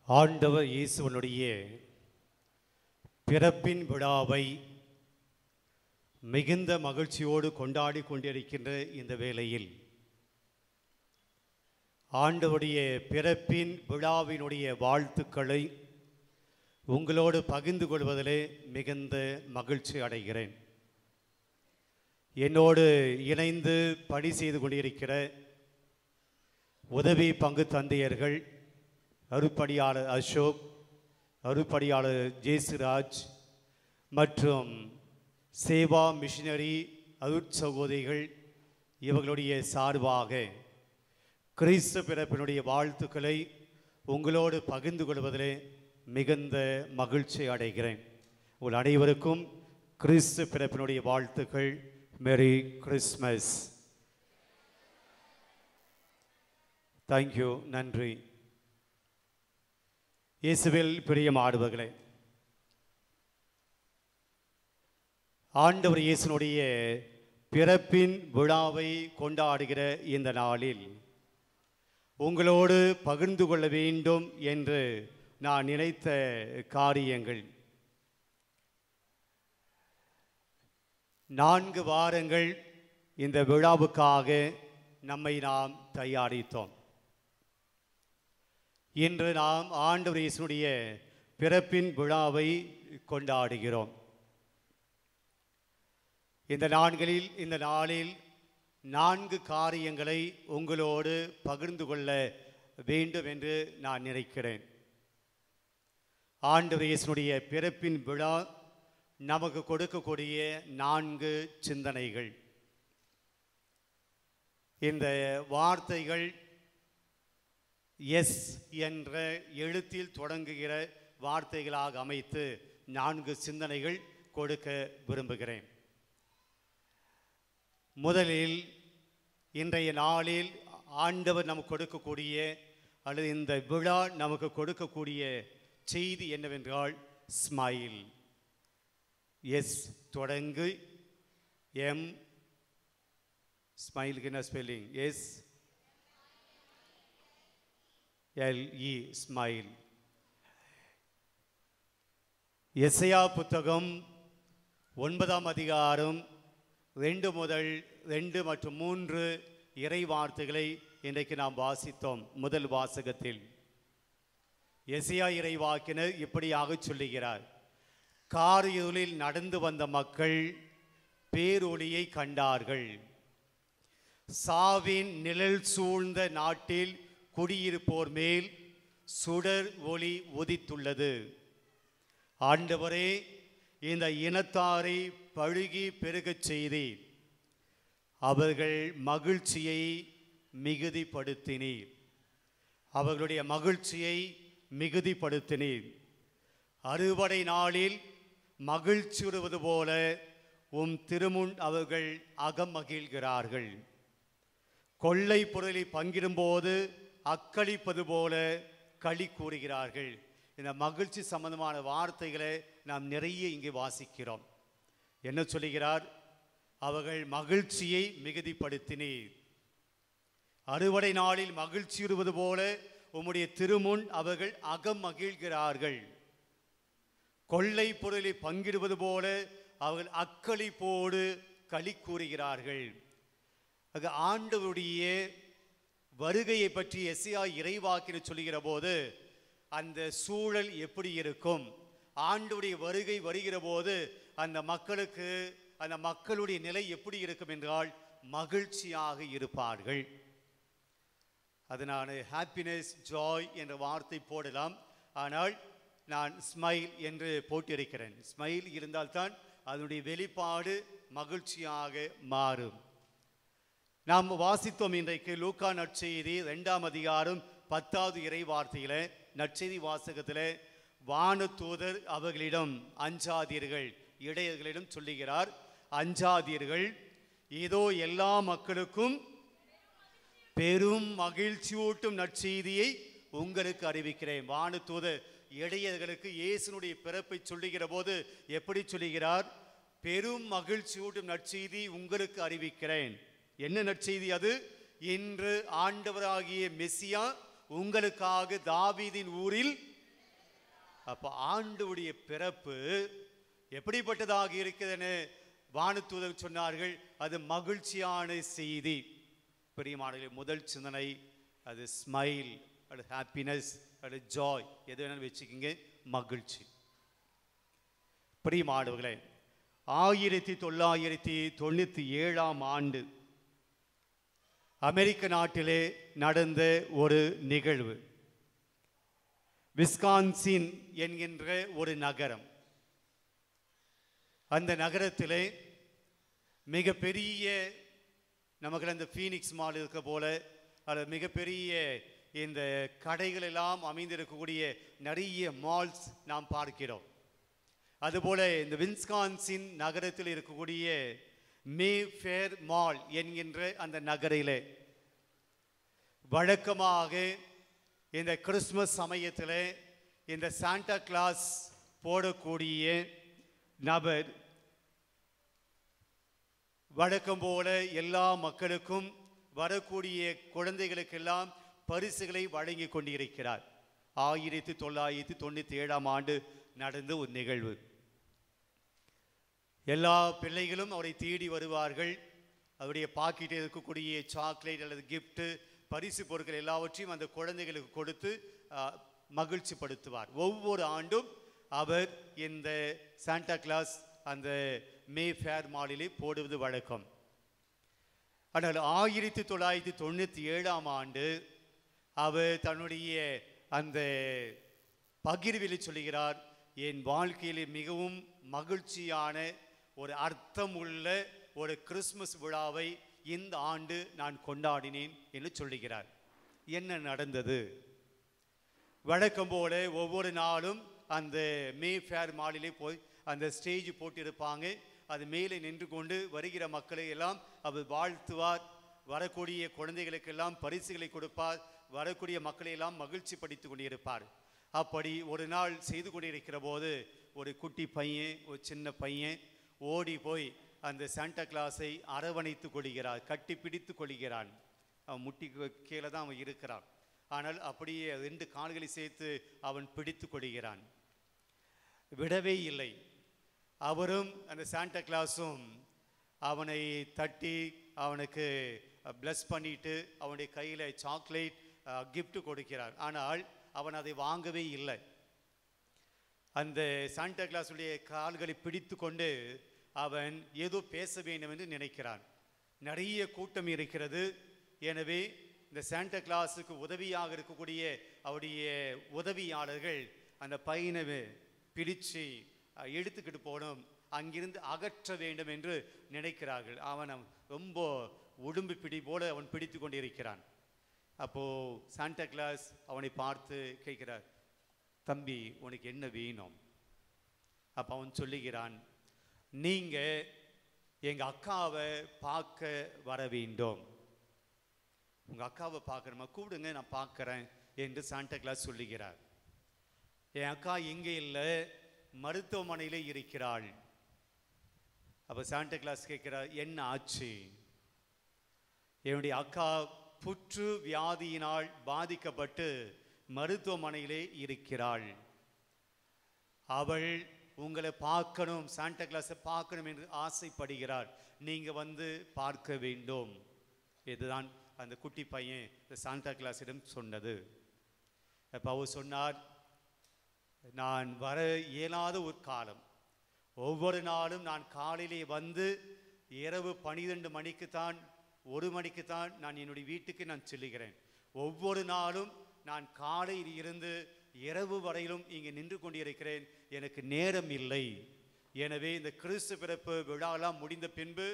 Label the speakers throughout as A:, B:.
A: ஆண்டவர் இயேசுவனுடைய பிறப்பின் விழாவை மிகுந்த மகிழ்ச்சியோடு கொண்டாடி கொண்டிருக்கின்ற இந்த வேளையில் ஆண்டவருடைய பிறப்பின் விழாவினுடைய வாழ்த்துக்களை உங்களோடு பகிர்ந்து கொள்வதிலே மிகுந்த மகிழ்ச்சி அடைகிறேன். என்னோடு இணைந்து பணி செய்து கொண்டிருக்கிற உதவி பங்கு தந்தையர்கள் அருட்பணியாளர் அசோக், அருட்பணியாளர் ஜேசுராஜ் மற்றும் சேவா மிஷினரி அருட்சகோதரிகள் இவர்களுடைய சார்பாக கிறிஸ்து பிறப்பினுடைய வாழ்த்துக்களை உங்களோடு பகிர்ந்து கொள்வதிலே மிகுந்த மகிழ்ச்சி அடைகிறேன். உங்கள் அனைவருக்கும் கிறிஸ்து பிறப்பினுடைய வாழ்த்துக்கள். மெரி கிறிஸ்மஸ். தேங்க்யூ. நன்றி. இயேசுவில் பிரியமானவர்களே, ஆண்டவர் இயேசுனுடைய பிறப்பின் விழாவை கொண்டாடுகிற இந்த நாளில் உங்களோடு பகிர்ந்து கொள்ள வேண்டும் என்று நான் நினைத்த காரியங்கள், 4 வாரங்கள் இந்த விழாவுக்காக நம்மை நாம் தயாரித்தோம். இன்று நாம் ஆண்டவர் இயேசுனுடைய பிறப்பின் விழாவை கொண்டாடுகிறோம். இந்த நாளில் 4 காரியங்களை உங்களோடு பகிர்ந்து கொள்ள வேண்டும் என்று நான் நினைக்கிறேன். ஆண்டவர் இயேசுனுடைய பிறப்பின் விழா நமக்கு கொடுக்கக்கூடிய 4 சிந்தனைகள். இந்த வார்த்தைகள் எஸ் என்ற எழுத்தில் தொடங்குகிற வார்த்தைகளாக அமைத்து 4 சிந்தனைகள் கொடுக்க விரும்புகிறேன். முதலில் இன்றைய நாளில் ஆண்டவர் நமக்கு கொடுக்கக்கூடிய அல்லது இந்த விழா நமக்கு கொடுக்கக்கூடிய செய்தி என்னவென்றால் ஸ்மைல். எஸ் தொடங்கு எம், ஸ்மைலுக்கு என்ன spelling? S LE, smile. Isaiah புத்தகம் 9ஆம் அதிகாரம் 2 முதல் 2 மற்றும் 3 இறை வார்த்தைகளை இன்றைக்கு நாம் வாசித்தோம். முதல் வாசகத்தில் எசையா இறைவாக்கினர் இப்படியாக சொல்லுகிறார்: காரிருளில் நடந்து வந்த மக்கள் பேரொளியை கண்டார்கள். சாவின் நிழல் சூழ்ந்த நாட்டில் குடியிருப்போர் மேல் சுடர் ஒளி உதித்துள்ளது. ஆண்டவரே, இந்த இனத்தாரை பழுகி பெருகச் செய்தீர், அவர்கள் மகிழ்ச்சியை மிகுதிப்படுத்தினீர். அவர்களுடைய மகிழ்ச்சியை மிகுதிப்படுத்தினீர். அறுவடை நாளில் மகிழ்ச்சியுறுவது போல உம் திருமுன் அவர்கள் அகமகிழ்கிறார்கள். கொள்ளை பொருளை பங்கிடும்போது அக்களிப்பது போல களி கூறுகிறார்கள். இந்த மகிழ்ச்சி சம்பந்தமான வார்த்தைகளை நாம் நிறைய இங்கே வாசிக்கிறோம். என்ன சொல்லுகிறார்? அவர்கள் மகிழ்ச்சியை மிகுதிப்படுத்தினீர். அறுவடை நாளில் மகிழ்ச்சியுறுவது போல உம்முடைய திருமுன் அவர்கள் அகமகிழ்கிறார்கள். கொள்ளை பொருளை பங்கிடுவது போல அவர்கள் அக்களிப்போடு களி கூறுகிறார்கள். ஆண்டவருடைய வருகையை பற்றி எசையா இறைவாக்கினர் சொல்லுகிற போது அந்த சூழல் எப்படி இருக்கும்? ஆண்டவருடைய வருகை வருகிற போது அந்த மக்களுடைய நிலை எப்படி இருக்கும் என்றால் மகிழ்ச்சியாக இருப்பார்கள். அதனால ஹாப்பினஸ், ஜாய் என்ற வார்த்தை போடலாம். ஆனால் நான் ஸ்மைல் என்று போட்டிருக்கிறேன். ஸ்மைல் இருந்தால்தான் அதனுடைய வெளிப்பாடு மகிழ்ச்சியாக மாறும். நாம் வாசித்தோம் இன்றைக்கு லூக்கா நற்செய்தி 2ஆம் அதிகாரம் 10வது இறை வார்த்தையில, நற்செய்தி வாசகத்தில் வானதூதர் அவர்களிடம் அஞ்சாதீர்கள், இடையர்களிடம் சொல்லுகிறார், அஞ்சாதீர்கள், இதோ எல்லா மக்களுக்கும் பெரும் மகிழ்ச்சியூட்டும் நற்செய்தியை உங்களுக்கு அறிவிக்கிறேன். வானதூதர் இடையர்களுக்கு இயேசுனுடைய பிறப்பை சொல்லுகிற போது எப்படி சொல்லுகிறார்? பெரும் மகிழ்ச்சியூட்டும் நற்செய்தி உங்களுக்கு அறிவிக்கிறேன். என்ன நற்செய்தி அது? இன்று ஆண்டவராகிய மெசியா உங்களுக்காக தாவீதின் ஊரில் அப்போ ஆண்டவருடைய பிறப்பு எப்படிப்பட்டதாக இருக்குதுன்னு வானதூதர் சொன்னார்கள். அது மகிழ்ச்சியான செய்தி. பிரியமானவர்களே, முதல் சிந்தனை அது ஸ்மைல், அது ஹாப்பினஸ், அது ஜாய், எது வேணாலும் வச்சுக்கிங்க, மகிழ்ச்சி. பிரியமானவர்களே, 1997 ஆண்டு அமெரிக்க நாட்டிலே நடந்த ஒரு நிகழ்வு. விஸ்கான்சின் என்கின்ற ஒரு நகரம். அந்த நகரத்திலே மிகப்பெரிய, நமக்கு அந்த ஃபீனிக்ஸ் மால் இருக்க போல அது மிகப்பெரிய இந்த கடைகள் எல்லாம் அமைந்திருக்கக்கூடிய நிறைய மால்ஸ் நாம் பார்க்கிறோம். அதுபோல இந்த விஸ்கான்சின் நகரத்தில் இருக்கக்கூடிய மேஃபேர் மால் என்கின்ற அந்த நகரிலே வழக்கமாக இந்த கிறிஸ்துமஸ் சமயத்தில் இந்த சாண்டா கிளாஸ் போடக்கூடிய நபர் வழக்கம் போல எல்லா மக்களுக்கும் வரக்கூடிய குழந்தைகளுக்கெல்லாம் பரிசுகளை வழங்கி கொண்டிருக்கிறார். 1997 ஆண்டு நடந்த ஒரு நிகழ்வு. எல்லா பிள்ளைகளும் அவரை தேடி வருவார்கள். அவருடைய பாக்கெட்டில் இருக்கக்கூடிய சாக்லேட் அல்லது கிஃப்ட், பரிசு பொருட்கள் எல்லாவற்றையும் அந்த குழந்தைகளுக்கு கொடுத்து மகிழ்ச்சி படுத்துவார். ஒவ்வொரு ஆண்டும் அவர் இந்த சாண்டா கிளாஸ் அந்த மேஃபேர் மாலிலே போடுவது வழக்கம். ஆனால் 1997 ஆண்டு அவர் தன்னுடைய அந்த பகிர்வில் சொல்லுகிறார், என் வாழ்க்கையிலே மிகவும் மகிழ்ச்சியான ஒரு அர்த்தம் உள்ள ஒரு கிறிஸ்துமஸ் விழாவை இந்த ஆண்டு நான் கொண்டாடினேன் என்று சொல்லுகிறார். என்ன நடந்தது? வழக்கம் போல ஒவ்வொரு நாளும் அந்த மேஃபேர் மாலிலே போய் அந்த ஸ்டேஜ் போட்டிருப்பாங்க. அது மேலே நின்று கொண்டு வருகிற மக்களை எல்லாம் அவர் வாழ்த்துவார். வரக்கூடிய குழந்தைகளுக்கெல்லாம் பரிசுகளை கொடுப்பார். வரக்கூடிய மக்களை எல்லாம் மகிழ்ச்சி படுத்தி கொண்டிருப்பார். அப்படி ஒரு நாள் செய்து கொண்டிருக்கிற போது ஒரு குட்டி பையன், ஒரு சின்ன பையன் ஓடி போய் அந்த சாண்டா கிளாஸை அரவணைத்து கொள்கிறார், கட்டி பிடித்து கொள்கிறான். அவன் முட்டி கீழே தான் அவன் இருக்கிறான். ஆனால் அப்படியே 2 கால்களை சேர்த்து அவன் பிடித்து கொள்கிறான். விடவே இல்லை. அவரும் அந்த சாண்டா கிளாஸும் அவனை தட்டி அவனுக்கு பிளஸ் பண்ணிட்டு அவனுடைய கையில் சாக்லேட் கிஃப்ட் கொடுக்கிறார். ஆனால் அவன் அதை வாங்கவே இல்லை. அந்த சாண்டா கிளாஸுடைய கால்களை பிடித்து கொண்டு அவன் ஏதோ பேச வேண்டும் என்று நினைக்கிறான். நிறைய கூட்டம் இருக்கிறது. எனவே இந்த சாண்டா கிளாஸுக்கு உதவியாக இருக்கக்கூடிய அவருடைய உதவியாளர்கள் அந்த பையனை பிடிச்சு எடுத்துக்கிட்டு போகணும், அங்கிருந்து அகற்ற வேண்டும் என்று நினைக்கிறார்கள். அவன் ரொம்ப உடும்பு பிடி போல அவன் பிடித்து கொண்டிருக்கிறான். அப்போது சாண்டா கிளாஸ் அவனை பார்த்து கேட்கிறார், தம்பி உனக்கு என்ன வேணும்? அப்போ அவன் சொல்லுகிறான், நீங்கள் எங்கள் அக்காவை பார்க்க வர வேண்டும். உங்கள் அக்காவை பார்க்கணுமா? கூப்பிடுங்க, நான் பார்க்குறேன் என்று சாண்டா கிளாஸ் சொல்லுகிறார். என் அக்கா இங்கே இல்லை, மருத்துவமனையிலே இருக்கிறாள். அப்போ சாண்டா கிளாஸ் கேட்கிறார், என்ன ஆச்சு? என்னுடைய அக்கா புற்று வியாதியினால் பாதிக்கப்பட்டு மருத்துவமனையிலே இருக்கிறாள். அவள் உங்களை பார்க்கணும், சாண்டா கிளாஸை பார்க்கணும் என்று ஆசைப்படுகிறாள். நீங்கள் வந்து பார்க்க வேண்டும். இதுதான் அந்த குட்டி பையன் சாண்டா கிளாஸிடம் சொன்னது. அப்போ அவர் சொன்னார், நான் வர இயலாத ஒரு காலம். ஒவ்வொரு நாளும் நான் காலையிலே வந்து இரவு 12 மணிக்குத்தான் 1 மணிக்குத்தான் நான் என்னுடைய வீட்டுக்கு நான் செல்லுகிறேன். ஒவ்வொரு நாளும் நான் காலையில் இருந்து இரவு வரையிலும் இங்கே நின்று கொண்டிருக்கிறேன். எனக்கு நேரம் இல்லை. எனவே இந்த கிறிஸ்து பிறப்பு விழாலாம் முடிந்த பின்பு,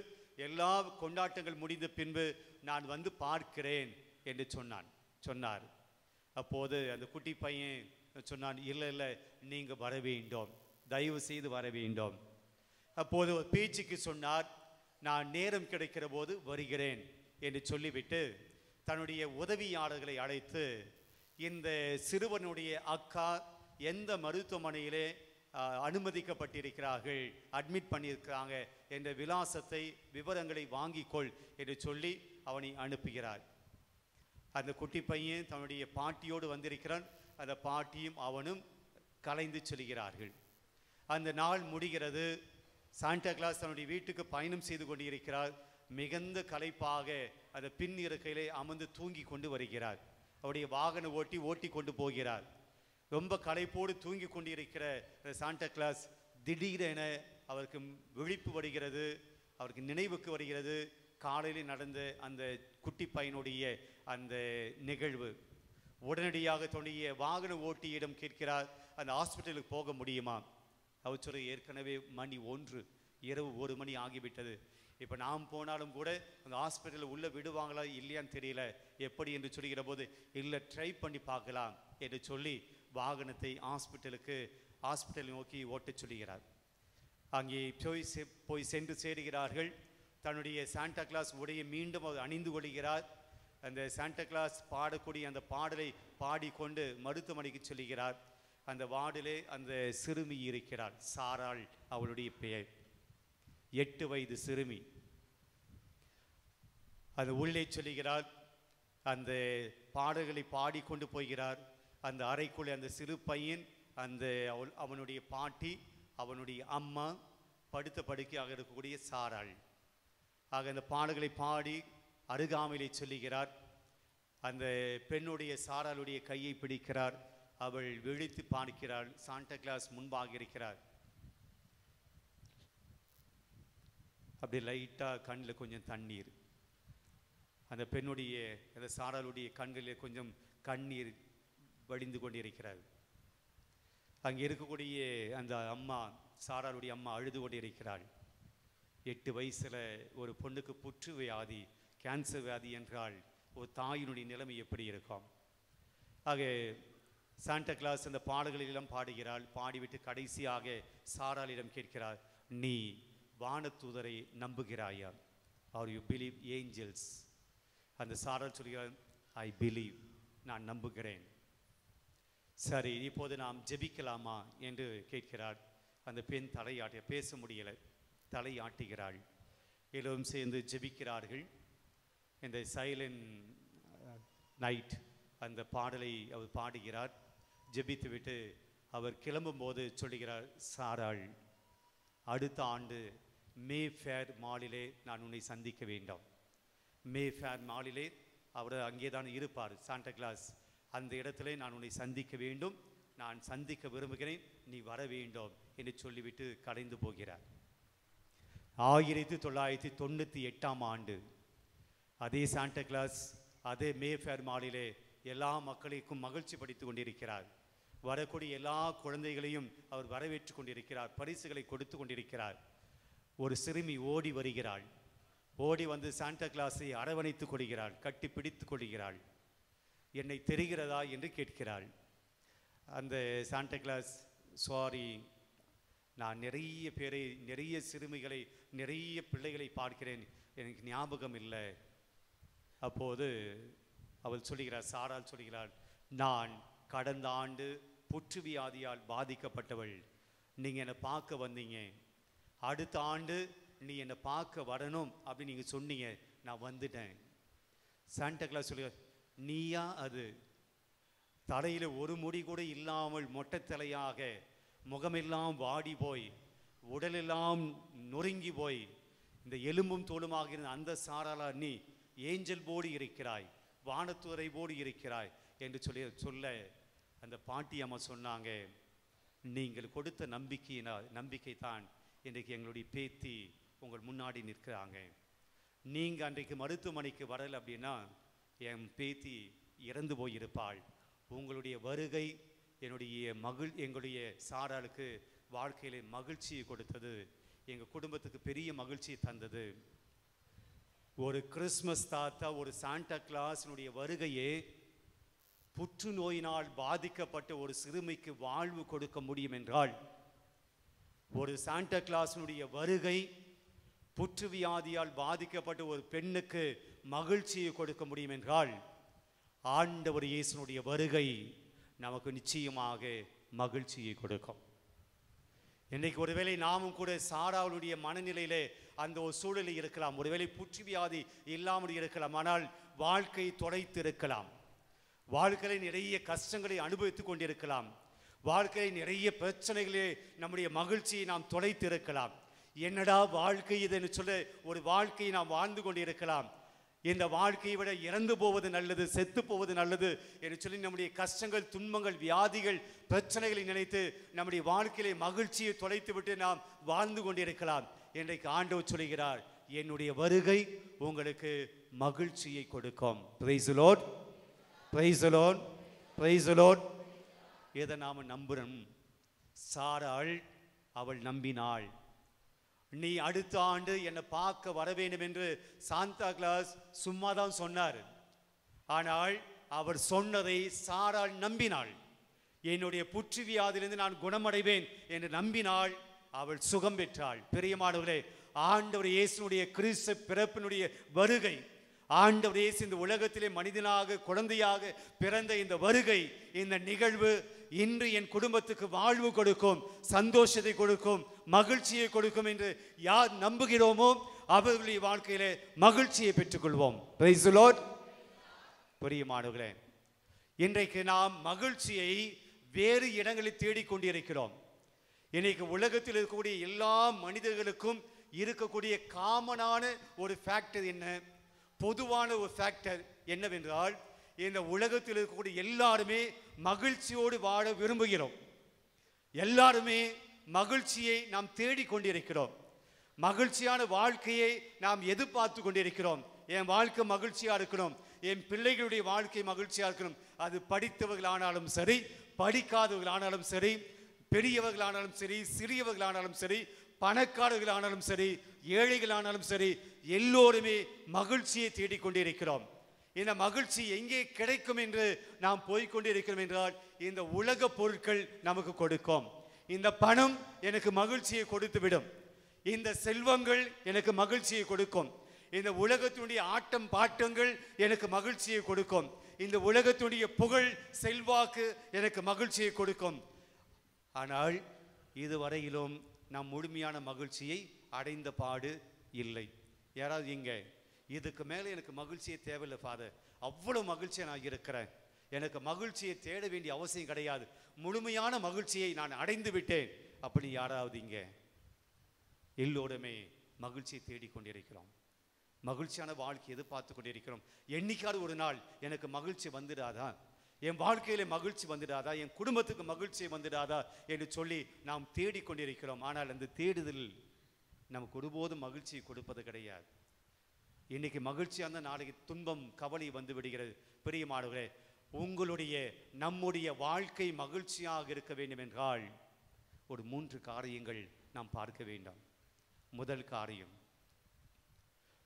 A: எல்லா கொண்டாட்டங்கள் முடிந்த பின்பு நான் வந்து பார்க்கிறேன் என்று சொன்னார். அப்போது அந்த குட்டி பையன் சொன்னான், இல்லை இல்லை, நீங்கள் வர வேண்டும், தயவு செய்து வர வேண்டும். அப்போது ஒரு பேச்சுக்கு சொன்னார், நான் நேரம் கிடைக்கிற போது வருகிறேன் என்று சொல்லிவிட்டு தன்னுடைய உதவியாளர்களை அழைத்து இந்த சிறுவனுடைய அக்கா எந்த மருத்துவமனையிலே அனுமதிக்கப்பட்டிருக்கிறார்கள், அட்மிட் பண்ணியிருக்கிறாங்க என்ற விவரங்களை வாங்கிக்கொள் என்று சொல்லி அவனை அனுப்புகிறார். அந்த குட்டி பையன் தன்னுடைய பாட்டியோடு வந்திருக்கிறான். அந்த பாட்டியும் அவனும் கலைந்து செல்கிறார்கள். அந்த நாள் முடிகிறது. சாண்டா கிளாஸ் தன்னுடைய வீட்டுக்கு பயணம் செய்து கொண்டிருக்கிறார். மிகுந்த களைப்பாக அந்த பின் இருக்கையிலே அமர்ந்து தூங்கி கொண்டு வருகிறார். அவருடைய வாகன ஓட்டி கொண்டு போகிறார். ரொம்ப களைப்போடு தூங்கி கொண்டிருக்கிற சாண்டா கிளாஸ் திடீரென அவருக்கு விழிப்பு வருகிறது, அவருக்கு நினைவுக்கு வருகிறது காலையில் நடந்த அந்த குட்டி பையனுடைய அந்த நிகழ்வு. உடனடியாக தன்னுடைய வாகன ஓட்டியிடம் கேட்கிறார், அந்த ஹாஸ்பிட்டலுக்கு போக முடியுமா? அவர் சொல்ல, ஏற்கனவே மணி 1, இரவு 1 மணி ஆகிவிட்டது. இப்போ நாம் போனாலும் கூட அந்த ஹாஸ்பிட்டலில் உள்ளே விடுவாங்களா இல்லையான்னு தெரியல, எப்படி என்று சொல்லுகிற போது, இல்லை ட்ரை பண்ணி பார்க்கலாம் என்று சொல்லி வாகனத்தை ஹாஸ்பிட்டலை நோக்கி ஓட்டச் சொல்லுகிறார். அங்கே போய் சென்று சேருகிறார்கள். தன்னுடைய சாண்டா கிளாஸ் உடையை மீண்டும் அவர் அணிந்து கொள்கிறார். அந்த சாண்டா கிளாஸ் பாடக்கூடிய அந்த பாடலை பாடிக்கொண்டு மருத்துவமனைக்கு செல்கிறார். அந்த வார்டிலே அந்த சிறுமி இருக்கிறார், சாராள் அவளுடைய பெயர். 8 வயது சிறுமி. அது உள்ளே சொல்லுகிறார். அந்த பாடல்களை பாடிக்கொண்டு போகிறார். அந்த அறைக்குள்ளே அந்த சிறு பையன், அவனுடைய பாட்டி, அவனுடைய அம்மா, படுத்த படுக்கையாக இருக்கக்கூடிய சாராள். ஆக அந்த பாடல்களை பாடி அருகாமையிலே சொல்லுகிறார். அந்த பெண்ணுடைய சாராளுடைய கையை பிடிக்கிறார். அவள் விழித்து பார்க்கிறாள். சாண்டா கிளாஸ் முன்பாக இருக்கிறார். அப்படி லைட்டாக கண்ணில் கொஞ்சம் தண்ணீர். அந்த பெண்ணுடைய அந்த சாராளுடைய கண்களில் கொஞ்சம் கண்ணீர் வடிந்து கொண்டிருக்கிறார். அங்கே இருக்கக்கூடிய அந்த அம்மா, சாராளுடைய அம்மா அழுது கொண்டிருக்கிறாள். 8 வயசில் ஒரு பொண்ணுக்கு புற்று வியாதி, கேன்சர் வியாதி என்றால் ஒரு தாயினுடைய நிலைமை எப்படி இருக்கும்? ஆக சாண்டா கிளாஸ் அந்த பாடல்களெல்லாம் பாடுகிறாள். பாடிவிட்டு கடைசியாக சாராளிடம் கேட்கிறார், நீ வானதூதரை நம்புகிறாயா? Are you believe angels? அந்த சாராள் சொல்கிறார், ஐ பிலீவ், நான் நம்புகிறேன். சரி, இப்போது நாம் ஜெபிக்கலாமா என்று கேட்கிறார். அந்த பெண் தலையாட்ட பேச முடியலை, தலையாட்டுகிறாள். எல்லோரும் சேர்ந்து ஜெபிக்கிறார்கள். இந்த சைலண்ட் நைட் அந்த பாடலை அவர் பாடுகிறார். ஜெபித்து விட்டு அவர் கிளம்பும்போது சொல்லுகிறார், சாராள், அடுத்த ஆண்டு மே ஃபேர் மாலிலே நான் உன்னை சந்திக்க வேண்டும். மே ஃபேர் மாலிலே அவர் அங்கே தான் இருப்பார், சாண்டா கிளாஸ். அந்த இடத்துல நான் உன்னை சந்திக்க வேண்டும், நான் சந்திக்க விரும்புகிறேன், நீ வர வேண்டும் என்று சொல்லிவிட்டு கலைந்து போகிறார். 1998ஆம் ஆண்டு அதே சாண்டா கிளாஸ் அதே மே ஃபேர் மாலிலே எல்லா மக்களுக்கும் மகிழ்ச்சி படித்து கொண்டிருக்கிறார். வரக்கூடிய எல்லா குழந்தைகளையும் அவர் வரவேற்று கொண்டிருக்கிறார், பரிசுகளை கொடுத்து கொண்டிருக்கிறார். ஒரு சிறுமி ஓடி வருகிறாள். ஓடி வந்து சாண்டா கிளாஸை அரவணைத்துக் கொள்கிறாள், கட்டி பிடித்துக் கொள்கிறாள். என்னை தெரிகிறதா என்று கேட்கிறாள். அந்த சாண்டா கிளாஸ், சாரி, நான் நிறைய பேரை, நிறைய சிறுமிகளை, நிறைய பிள்ளைகளை பார்க்கிறேன், எனக்கு ஞாபகம் இல்லை. அப்போது அவள் சொல்லுகிறாள், சாராள் சொல்லுகிறாள், நான் கடந்த ஆண்டு புற்று வியாதியால் பாதிக்கப்பட்டவள். நீங்கள் என்னை பார்க்க வந்தீங்க, அடுத்த ஆண்டு நீ என்னை பார்க்க வரணும் அப்படின்னு நீங்கள் சொன்னீங்க, நான் வந்துட்டேன். சாண்டா கிளாஸ் சொல்லுகிறார், நீயா அது? தலையில் ஒரு முடி கூட இல்லாமல் மொட்டை தலையாக, முகமெல்லாம் வாடி போய், உடலெல்லாம் நொறுங்கி போய், இந்த எலும்பும் தோலுமாக இருந்த அந்த சாராளா நீ ஏஞ்சல் போடு இருக்கிறாய், வானத்துறை போடு இருக்கிறாய் என்று சொல்ல அந்த பாட்டி அம்மா சொன்னாங்க, நீங்கள் கொடுத்த நம்பிக்கை தான் இன்றைக்கு எங்களுடைய பேத்தி உங்கள் முன்னாடி நிற்கிறாங்க. நீங்கள் அன்றைக்கு மருத்துவமனைக்கு வரலை அப்படின்னா என் பேத்தி இறந்து போயிருப்பாள். உங்களுடைய வருகை எங்களுடைய சாராளுக்கு வாழ்க்கையிலே மகிழ்ச்சியை கொடுத்தது, எங்கள் குடும்பத்துக்கு பெரிய மகிழ்ச்சியை தந்தது. ஒரு கிறிஸ்மஸ் தாத்தா, ஒரு சாண்டா கிளாஸினுடைய வருகையே புற்றுநோயினால் பாதிக்கப்பட்ட ஒரு சிறுமிக்கு வாழ்வு கொடுக்க முடியும் என்றால், ஒரு சாண்டா கிளாஸினுடைய வருகை புற்று வியாதியால் பாதிக்கப்பட்ட ஒரு பெண்ணுக்கு மகிழ்ச்சியை கொடுக்க முடியும் என்றால், ஆண்டவர் இயேசுனுடைய வருகை நமக்கு நிச்சயமாக மகிழ்ச்சியை கொடுக்கும். இன்றைக்கு ஒருவேளை நாமும் கூட சாராளுடைய மனநிலையிலே அந்த ஒரு சூழலில் இருக்கலாம். ஒருவேளை புற்று வியாதி இல்லாமல் இருக்கலாம், ஆனால் வாழ்க்கை தொலைத்து இருக்கலாம், வாழ்க்கையில் நிறைய கஷ்டங்களை அனுபவித்துக் கொண்டிருக்கலாம். வாழ்க்கையில் நிறைய பிரச்சனைகளே நம்முடைய மகிழ்ச்சியை நாம் தொலைத்து இருக்கலாம். என்னடா வாழ்க்கை இதுன்னு சொல்ல ஒரு வாழ்க்கையை நாம் வாழ்ந்து கொண்டு இருக்கலாம். இந்த வாழ்க்கையை விட இறந்து போவது நல்லது, செத்து போவது நல்லது என்று சொல்லி நம்முடைய கஷ்டங்கள், துன்பங்கள், வியாதிகள், பிரச்சனைகளை நினைத்து நம்முடைய வாழ்க்கையிலே மகிழ்ச்சியை தொலைத்து விட்டு நாம் வாழ்ந்து கொண்டிருக்கலாம். இன்றைக்கு ஆண்டவர் சொல்கிறார், என்னுடைய வருகை உங்களுக்கு மகிழ்ச்சியை கொடுக்கும். Praise the Lord, praise the Lord, praise the Lord. இதை நாம் நம்புறோம். சாராள் அவள் நம்பினாள். நீ அடுத்த ஆண்டு என்னை பார்க்க வர வேண்டும் என்று சாந்தா கிளாஸ் சும்மா தான் சொன்னார். ஆனால் அவர் சொன்னதை சாராள் நம்பினாள். என்னுடைய புற்று வியாதியிலிருந்து நான் குணமடைவேன் என்று நம்பினாள். அவள் சுகம் பெற்றாள். பிரியமானவர்களே, ஆண்டவர் இயேசுனுடைய கிறிஸ்து பிறப்பினுடைய வருகை, ஆண்டவர் இயேசு இந்த உலகத்திலே மனிதனாக குழந்தையாக பிறந்த இந்த வருகை, இந்த நிகழ்வு இன்று என் குடும்பத்துக்கு வாழ்வு கொடுக்கும், சந்தோஷத்தை கொடுக்கும், மகிழ்ச்சியை கொடுக்கும் என்று யார் நம்புகிறோமோ அவர்களுடைய வாழ்க்கையிலே மகிழ்ச்சியை பெற்றுக்கொள்வோம். Praise the Lord. பிரியமானவர்களே, இன்றைக்கு நாம் மகிழ்ச்சியை வேறு இடங்களில் தேடிக்கொண்டிருக்கிறோம். இன்னைக்கு உலகத்தில் இருக்கக்கூடிய எல்லா மனிதர்களுக்கும் இருக்கக்கூடிய காமனான ஒரு ஃபேக்டர் என்ன, பொதுவான ஒரு ஃபேக்டர் என்னவென்றால், இந்த உலகத்தில் இருக்கக்கூடிய எல்லாருமே மகிழ்ச்சியோடு வாழ விரும்புகிறோம். எல்லாருமே மகிழ்ச்சியை நாம் தேடிக்கொண்டிருக்கிறோம். மகிழ்ச்சியான வாழ்க்கையை நாம் எதிர்பார்த்து கொண்டிருக்கிறோம். என் வாழ்க்கை மகிழ்ச்சியா இருக்கணும், என் பிள்ளைகளுடைய வாழ்க்கை மகிழ்ச்சியா இருக்கணும். அது படித்தவர்களானாலும் சரி, படிக்காதவர்களானாலும் சரி, பெரியவர்களானாலும் சரி, சிறியவர்களானாலும் சரி, பணக்காரர்களானாலும் சரி, ஏழைகளானாலும் சரி, எல்லோருமே மகிழ்ச்சியை தேடிக்கொண்டிருக்கிறோம். இந்த மகிழ்ச்சி எங்கே கிடைக்கும் என்று நாம் போய்கொண்டிருக்கிறோம் என்றால், இந்த உலக பொருட்கள் நமக்கு கொடுக்கும். இந்த பணம் எனக்கு மகிழ்ச்சியை கொடுத்து விடும். இந்த செல்வங்கள் எனக்கு மகிழ்ச்சியை கொடுக்கும். இந்த உலகத்தினுடைய ஆட்டம் பாட்டங்கள் எனக்கு மகிழ்ச்சியை கொடுக்கும். இந்த உலகத்தினுடைய புகழ், செல்வாக்கு எனக்கு மகிழ்ச்சியை கொடுக்கும். ஆனால் இதுவரையிலும் நாம் முழுமையான மகிழ்ச்சியை அடைந்த பாடு இல்லை. யாராவது இங்கே இதுக்கு மேலே எனக்கு மகிழ்ச்சியை தேவையில்லை ஃபாதர், அவ்வளோ மகிழ்ச்சியை நான் இருக்கிறேன், எனக்கு மகிழ்ச்சியை தேட வேண்டிய அவசியம் கிடையாது, முழுமையான மகிழ்ச்சியை நான் அடைந்து விட்டேன், அப்படி யாராவது இங்கே? எல்லோருமே மகிழ்ச்சியை தேடிக்கொண்டிருக்கிறோம். மகிழ்ச்சியான வாழ்க்கை எதிர்பார்த்து கொண்டிருக்கிறோம். என்னைக்காவது ஒரு நாள் எனக்கு மகிழ்ச்சி வந்துடாதா, என் வாழ்க்கையில மகிழ்ச்சி வந்துடாதா, என் குடும்பத்துக்கு மகிழ்ச்சி வந்துடாதா என்று சொல்லி நாம் தேடிக்கொண்டிருக்கிறோம். ஆனால் அந்த தேடுதல் நமக்கு ஒருபோதும் மகிழ்ச்சியை கொடுப்பது கிடையாது. இன்னைக்கு மகிழ்ச்சியான நாளைக்கு துன்பம், கவலை வந்து விடுகிறது. பிரியமானவர்களே, உங்களுடைய நம்முடைய வாழ்க்கை மகிழ்ச்சியாக இருக்க வேண்டும் என்றால் ஒரு 3 காரியங்கள் நாம் பார்க்க வேண்டும். முதல் காரியம்,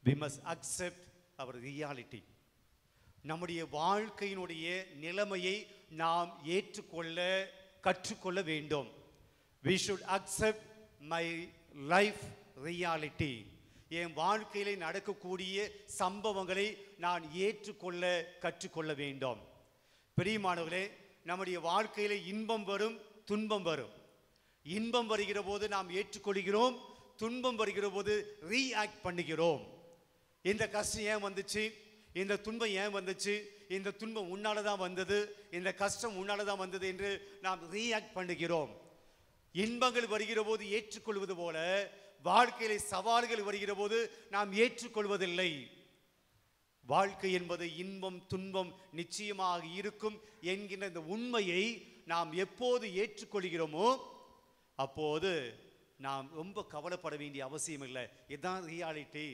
A: we must accept our reality. நம்முடைய வாழ்க்கையினுடைய நிலைமையை நாம் ஏற்றுக்கொள்ள கற்றுக்கொள்ள வேண்டும். we should accept my life reality. என் வாழ்க்கையிலே நடக்கக்கூடிய சம்பவங்களை நான் ஏற்றுக்கொள்ள கற்றுக்கொள்ள வேண்டும். பிரியமானவர்களே, நம்முடைய வாழ்க்கையிலே இன்பம் வரும், துன்பம் வரும். இன்பம் வருகிற போது நாம் ஏற்றுக்கொள்கிறோம், துன்பம் வருகிற போது ரீஆக்ட் பண்ணுகிறோம். இந்த கஷ்டம் ஏன் வந்துச்சு, இந்த துன்பம் ஏன் வந்துச்சு, இந்த துன்பம் உன்னால தான் வந்தது, இந்த கஷ்டம் உன்னால தான் வந்தது என்று நாம் ரீஆக்ட் பண்ணுகிறோம். இன்பங்கள் வருகிற போது ஏற்றுக்கொள்வது போல வாழ்க்கையிலே சவால்கள் வருகிற போது நாம் ஏற்றுக்கொள்வதில்லை. வாழ்க்கை என்பது இன்பம் துன்பம் நிச்சயமாக இருக்கும் என்கின்ற இந்த உண்மையை நாம் எப்போது ஏற்றுக்கொள்கிறோமோ அப்போது நாம் ரொம்ப கவலைப்பட வேண்டிய அவசியம் இல்லை. இதுதான் ரியாலிட்டி.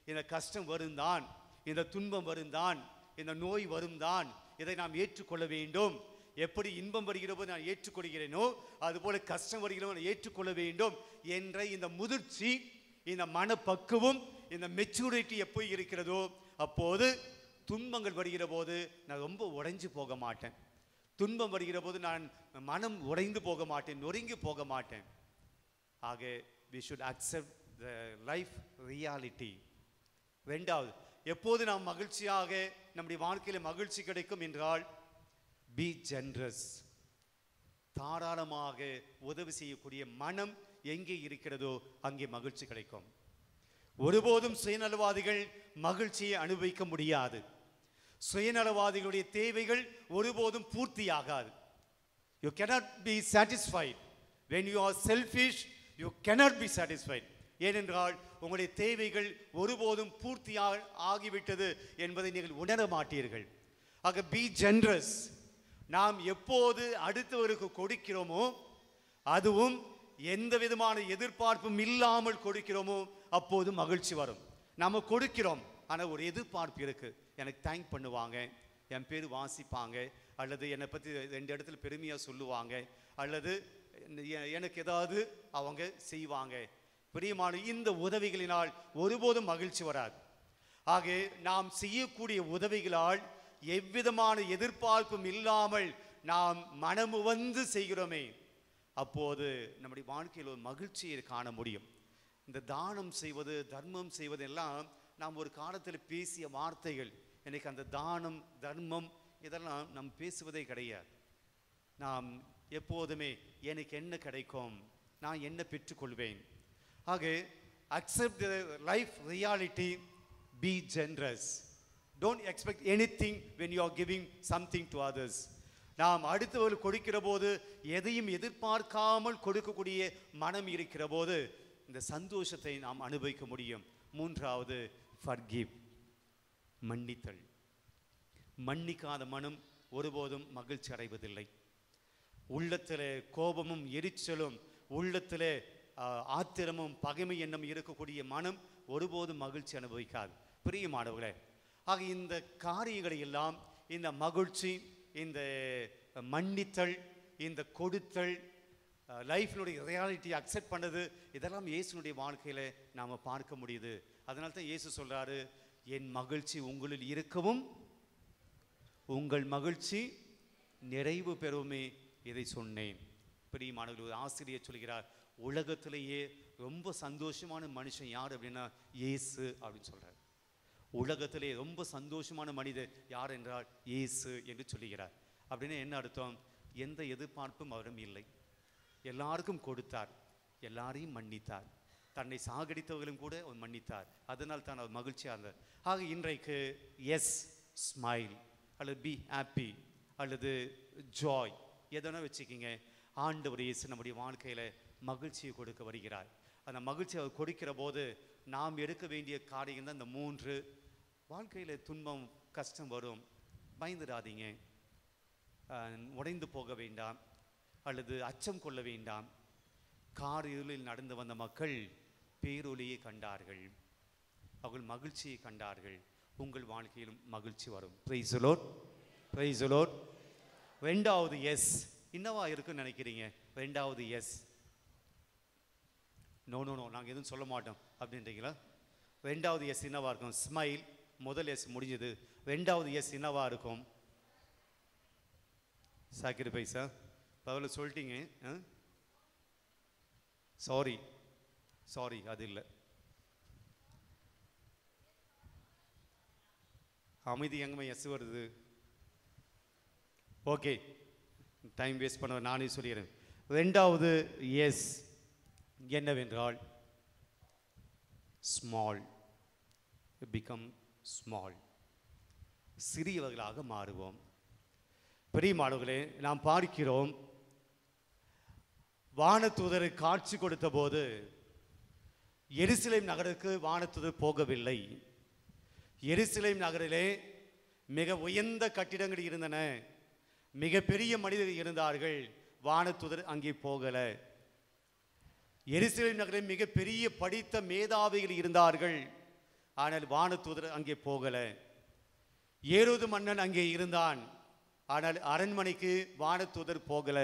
A: இந்த கஷ்டம் வரும்தான், இந்த துன்பம் வரும்தான், இந்த நோய் வரும்தான், இதை நாம் ஏற்றுக்கொள்ள வேண்டும். எப்படி இன்பம் வருகிற போது நான் ஏற்றுக்கொள்கிறேனோ அதுபோல கஷ்டம் வருகிற போது நான் ஏற்றுக்கொள்ள வேண்டும் என்ற இந்த முதிர்ச்சி, இந்த மனப்பக்குவம், இந்த மெச்சூரிட்டி எப்போ இருக்கிறதோ அப்போது துன்பங்கள் வருகிற போது நான் ரொம்ப உடைஞ்சு போக மாட்டேன். துன்பம் வருகிற போது நான் மனம் உடைந்து போக மாட்டேன், நொறுங்கி போக மாட்டேன். ஆக we should accept the life reality. ரெண்டாவது, எப்போது நாம் மகிழ்ச்சியாக நம்முடைய வாழ்க்கையில் மகிழ்ச்சி கிடைக்கும் என்றால் be generous. தாராளமாக உதவி செய்யக்கூடிய மனம் எங்கே இருக்கிறதோ அங்கே மகிழ்ச்சி கிடைக்கும். ஒருபோதும் சுயநலவாதிகள் மகிழ்ச்சியை அனுபவிக்க முடியாது. சுயநலவாதிகளுடைய தேவைகள் ஒருபோதும் பூர்த்தியாகாது. You cannot be satisfied. When you are selfish, you cannot be satisfied. ஏனென்றால் உங்களுடைய தேவைகள் ஒருபோதும் பூர்த்தி ஆகிவிட்டது என்பதை நீங்கள் உணர மாட்டீர்கள். ஆக be generous. நாம் எப்போது அடுத்தவருக்கு கொடுக்கிறோமோ, அதுவும் எந்த விதமான எதிர்பார்ப்பும் இல்லாமல் கொடுக்கிறோமோ, அப்போது மகிழ்ச்சி வரும். நாம கொடுக்கிறோம், ஆனால் ஒரு எதிர்பார்ப்பு இருக்கு. எனக்கு தேங்க் பண்ணுவாங்க, என் பேர் வாசிப்பாங்க, அல்லது என்னை பற்றி 2 இடத்துல பெருமையாக சொல்லுவாங்க, அல்லது எனக்கு ஏதாவது அவங்க செய்வாங்க. பிரியமான இந்த உதவிகளினால் ஒருபோதும் மகிழ்ச்சி வராது. ஆக நாம் செய்யக்கூடிய உதவிகளால் எவ்விதமான எதிர்பார்ப்பும் இல்லாமல் நாம் மனமுவந்து செய்கிறோமே, அப்போது நம்முடைய வாழ்க்கையில் ஒரு மகிழ்ச்சியை காண முடியும். இந்த தானம் செய்வது, தர்மம் செய்வது எல்லாம் நாம் ஒரு காலத்தில் பேசிய வார்த்தைகள். எனக்கு அந்த தானம், தர்மம் இதெல்லாம் நாம் பேசுவதே கிடையாது. நாம் எப்போதுமே எனக்கு என்ன கிடைக்கும், நான் என்ன பெற்றுக்கொள்வேன். ஆக accept the life reality, be generous. Don't expect anything when you are giving something to others. நாம் அடுத்தவர்கள் கொடுக்கிற போது எதையும் எதிர்பார்க்காமல் கொடுக்கக்கூடிய மனம் இருக்கிற போது இந்த சந்தோஷத்தை நாம் அனுபவிக்க முடியும். 3வது forgive, மன்னித்தல். மன்னிக்காத மனம் ஒருபோதும் மகிழ்ச்சி அடைவதில்லை. உள்ளத்திலே கோபமும் எரிச்சலும், உள்ளத்திலே ஆத்திரமும் பகைமை எண்ணம் இருக்கக்கூடிய மனம் ஒருபோதும் மகிழ்ச்சி அனுபவிக்காது. பிரியமானவர்களே, ஆக இந்த காரியங்களை எல்லாம், இந்த மகிழ்ச்சி, இந்த மன்னித்தல், இந்த கொடுத்தல், லைஃப்னுடைய ரியாலிட்டி அக்செப்ட் பண்ணது, இதெல்லாம் இயேசுனுடைய வாழ்க்கையில் நாம் பார்க்க முடியுது. அதனால தான் இயேசு சொல்கிறாரு, என் மகிழ்ச்சி உங்களில் இருக்கவும் உங்கள் மகிழ்ச்சி நிறைவு பெறுமே, இதை சொன்னேன். பிரியமானவர்கள், ஆசிரியர் சொல்கிறார், உலகத்திலேயே ரொம்ப சந்தோஷமான மனுஷன் யார் அப்படின்னா இயேசு அப்படின்னு சொல்கிறார். உலகத்திலே ரொம்ப சந்தோஷமான மனிதர் யார் என்றால் இயேசு என்று சொல்லுகிறார். அப்படின்னு என்ன அர்த்தம்? எந்த எதிர்பார்ப்பும் அவரும் இல்லை, எல்லாருக்கும் கொடுத்தார், எல்லாரையும் மன்னித்தார், தன்னை சாகடித்தவர்களும் கூட அவர் மன்னித்தார். அதனால் தான் அவர் மகிழ்ச்சியாக இருந்தார். ஆக இன்றைக்கு எஸ் ஸ்மைல் அல்லது பி ஹாப்பி அல்லது ஜாய் எதனா வச்சுக்கிங்க. ஆண்டவர் இயேசு நம்முடைய வாழ்க்கையில் மகிழ்ச்சியை கொடுக்க வருகிறார். அந்த மகிழ்ச்சி அவர் கொடுக்கிற போது நாம் எடுக்க வேண்டிய காரியம் தான் இந்த 3. வாழ்க்கையில் துன்பம் கஷ்டம் வரும், பயந்துடாதீங்க, உடைந்து போக வேண்டாம் அல்லது அச்சம் கொள்ள வேண்டாம். காரிருளில் நடந்து வந்த மக்கள் பேரொளியை கண்டார்கள், அவர்கள் மகிழ்ச்சியை கண்டார்கள். உங்கள் வாழ்க்கையிலும் மகிழ்ச்சி வரும். Praise the Lord, praise the Lord. 2வது எஸ் என்னவா இருக்குன்னு நினைக்கிறீங்க? 2வது எஸ் நோ நாங்கள் எதுவும் சொல்ல மாட்டோம் அப்படின்றீங்களா? 2வது எஸ் என்னவா இருக்கும்? ஸ்மைல். முதல் எஸ் முடிஞ்சது. 2வது எஸ் என்னவா இருக்கும்? சாக்ரிஃபைஸா? பரவாயில்ல சொல்லிட்டீங்க. சாரி அது இல்லை. அமைதி எங்கேயுமே எஸ் வருது. ஓகே, டைம் வேஸ்ட் பண்ண நானே சொல்லிடுறேன். 2வது எஸ் என்னவென்றால் ஸ்மால், பிகம் ஸ்மால், சிறியவர்களாக மாறுவோம். பிரியமானவர்களே, நாம் பார்க்கிறோம், வானதூதர் காட்சி கொடுத்த போது எருசலேம் நகருக்கு வானதூதர் போகவில்லை. எருசலேம் நகரிலே மிக உயர்ந்த கட்டிடங்கள் இருந்தன, மிக பெரிய மனிதர்கள் இருந்தார்கள். வானதூதர் அங்கே போகல. எருசலேம் நகரில் மிக பெரிய படித்த மேதாவிகள் இருந்தார்கள், ஆனால் வானதூதர் அங்கே போகல. ஏரோது மன்னன் அங்கே இருந்தான், ஆனால் அரண்மனைக்கு வானதூதர் போகல.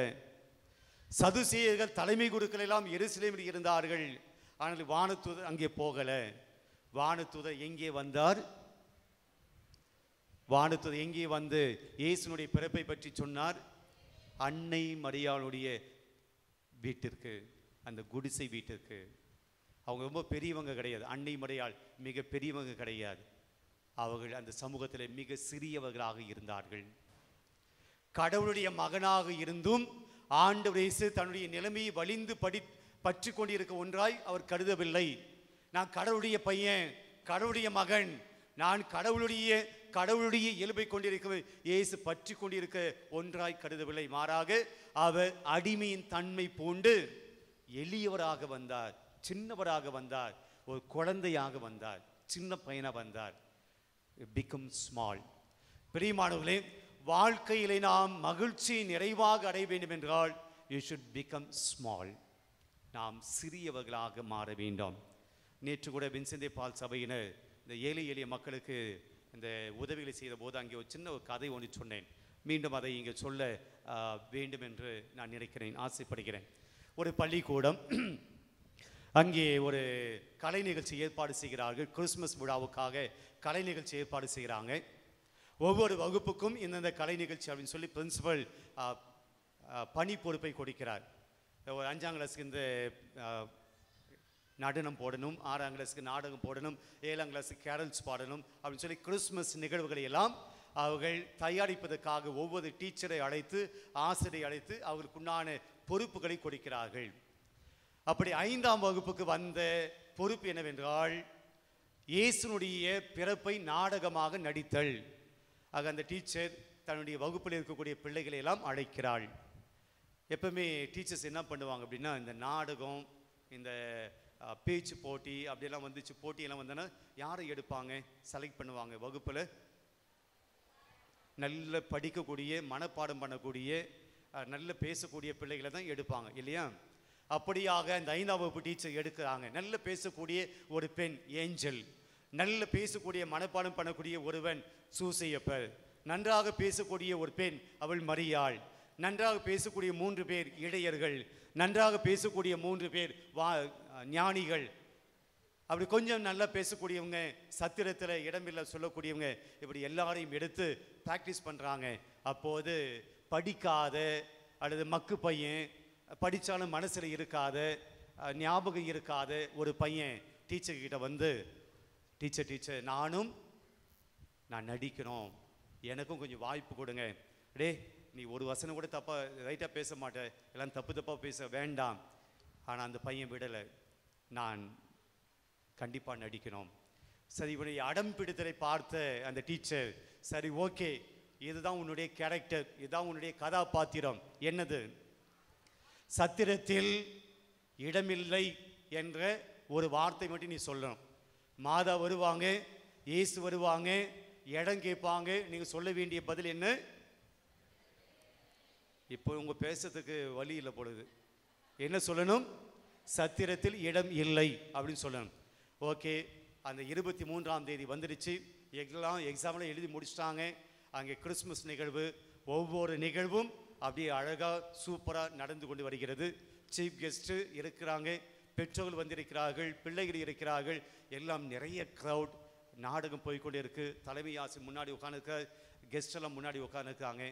A: சதுசேயர்கள், தலைமை குருக்கள் எல்லாம் எருசலேமில் இருந்தார்கள், ஆனால் வானதூதர் அங்கே போகல. வானதூதர் எங்கே வந்தார்? வானதூதர் எங்கே வந்து இயேசுனுடைய பிறப்பை பற்றி சொன்னார்? அன்னை மரியாளுடைய வீட்டிற்கு, அந்த குடிசை வீட்டிற்கு. அவங்க ரொம்ப பெரியவங்க கிடையாது, அன்னை மரியாள் மிக பெரியவங்க கிடையாது. அவர்கள் அந்த சமூகத்தில் மிக சிறியவர்களாக இருந்தார்கள். கடவுளுடைய மகனாக இருந்தும் ஆண்டவர் இயேசு தன்னுடைய நிலைமையை வலிந்து பற்றி கொண்டிருக்க ஒன்றாய் அவர் கருதவில்லை. நான் கடவுளுடைய பையன், கடவுளுடைய மகன், நான் கடவுளுடைய இயல்பை கொண்டிருக்க இயேசு பற்றி கொண்டிருக்க ஒன்றாய் கருதவில்லை. மாறாக அவர் அடிமையின் தன்மை பூண்டு எளியவராக வந்தார், சின்னவராக வந்தார், ஒரு குழந்தையாக வந்தார், சின்ன பையனா வந்தார். Become small. பிரியமானவர்களே, வாழ்க்கையிலே நாம் மகிழ்ச்சி நிறைவாக அடைய வேண்டும் என்றால் யூ ஷுட் பிகம் ஸ்மால். நாம் சிறியவர்களாக மாற வேண்டும். நேற்று கூட வின்சென்ட் பால் சபையினர் இந்த ஏழை எளிய மக்களுக்கு இந்த உதவிகளை செய்த போது அங்கே ஒரு சின்ன ஒரு கதை ஒன்று சொன்னேன். மீண்டும் அதை இங்கே சொல்ல வேண்டும் என்று நான் நினைக்கிறேன், ஆசைப்படுகிறேன். ஒரு பள்ளிக்கூடம் அங்கே ஒரு கலை நிகழ்ச்சி ஏற்பாடு செய்கிறார்கள். கிறிஸ்மஸ் விழாவுக்காக கலை நிகழ்ச்சி ஏற்பாடு செய்கிறாங்க. ஒவ்வொரு வகுப்புக்கும் இந்தந்த கலை நிகழ்ச்சி அப்படின்னு சொல்லி பிரின்சிபல் பணி பொறுப்பை கொடுக்கிறார். ஒரு 5ஆம் கிளாஸுக்கு இந்த நடனம் போடணும், 6ஆம் கிளாஸுக்கு நாடகம் போடணும், 7ஆம் கிளாஸுக்கு கேரல்ஸ் பாடணும் அப்படின்னு சொல்லி கிறிஸ்மஸ் நிகழ்வுகளை எல்லாம் அவர்கள் தயாரிப்பதற்காக ஒவ்வொரு டீச்சரை அழைத்து, ஆசிரியரை அழைத்து அவர்களுக்குண்டான பொறுப்புகளை கொடுக்கிறார்கள். அப்படி 5ஆம் வகுப்புக்கு வந்த பொறுப்பு என்னவென்றால் இயேசுனுடைய பிறப்பை நாடகமாக நடித்தல். ஆக அந்த டீச்சர் தன்னுடைய வகுப்பில் இருக்கக்கூடிய பிள்ளைகளை எல்லாம் அழைக்கிறாள். எப்பவுமே டீச்சர்ஸ் என்ன பண்ணுவாங்க அப்படின்னா, இந்த நாடகம், இந்த பேச்சு போட்டி அப்படியெல்லாம் வந்துச்சு, போட்டியெல்லாம் வந்தோன்னா யாரை எடுப்பாங்க, செலக்ட் பண்ணுவாங்க. வகுப்பில் நல்ல படிக்கக்கூடிய, மனப்பாடம் பண்ணக்கூடிய, நல்ல பேசக்கூடிய பிள்ளைகளை தான் எடுப்பாங்க இல்லையா? அப்படியாக இந்த 5ஆம் வகுப்பு டீச்சர் எடுக்கிறாங்க. நல்ல பேசக்கூடிய ஒரு பெண் ஏஞ்சல், நல்ல பேசக்கூடிய மனப்பாடம் பண்ணக்கூடிய ஒருவன் சூசையப்பர், நன்றாக பேசக்கூடிய ஒரு பெண் அவள் மரியாள், நன்றாக பேசக்கூடிய 3 பேர் இடையர்கள், நன்றாக பேசக்கூடிய 3 பேர் ஞானிகள். அப்படி கொஞ்சம் நல்லா பேசக்கூடியவங்க, சத்திரத்தில் இடமில்லை சொல்லக்கூடியவங்க, இப்படி எல்லாரையும் எடுத்து ப்ராக்டிஸ் பண்ணுறாங்க. அப்போது படிக்காத அல்லது மக்கு பையன், படித்தாலும் மனசில் இருக்காத, ஞாபகம் இருக்காத ஒரு பையன் டீச்சர்கிட்ட வந்து, டீச்சர் நான் நடிக்கணும், எனக்கும் கொஞ்சம் வாய்ப்பு கொடுங்க. டே, நீ ஒரு வசனம் கூட ரைட்டாக பேச மாட்டேன், எல்லாம் தப்பாக பேச வேண்டாம். ஆனால் அந்த பையன் விடலை, நான் கண்டிப்பாக நடிக்கணும். சரி, இவனுடைய அடம் பிடித்தலை பார்த்த அந்த டீச்சர், சரி ஓகே, இதுதான் உன்னுடைய கேரக்டர், இதுதான் உன்னுடைய கதாபாத்திரம். என்னது? சத்திரத்தில் இடமில்லை என்ற ஒரு வார்த்தை மட்டும் நீ சொல்லணும். மாதா வருவாங்க, இயேசு வருவாங்க, இடம் கேட்பாங்க, நீங்கள் சொல்ல வேண்டிய பதில் என்ன? இப்போ உங்கள் பேசுறதுக்கு வழி இல்லை பொழுது. என்ன சொல்லணும்? சத்திரத்தில் இடம் இல்லை அப்படின்னு சொல்லணும். ஓகே, அந்த 23ஆம் தேதி வந்துடுச்சு. எக்ஸாமில் எழுதி முடிச்சிட்டாங்க. அங்கே கிறிஸ்மஸ் நிகழ்வு, ஒவ்வொரு நிகழ்வும் அப்படியே அழகாக சூப்பராக நடந்து கொண்டு வருகிறது. சீஃப் கெஸ்ட்டு இருக்கிறாங்க, பெற்றோர்கள் வந்திருக்கிறார்கள், பிள்ளைகள் இருக்கிறார்கள், எல்லாம் நிறைய க்ரௌட். நாடகம் போய்கொண்டே இருக்குது. தலைமை ஆசிரியர் முன்னாடி உட்காந்துருக்க, கெஸ்டெல்லாம் முன்னாடி உட்காந்துருக்காங்க.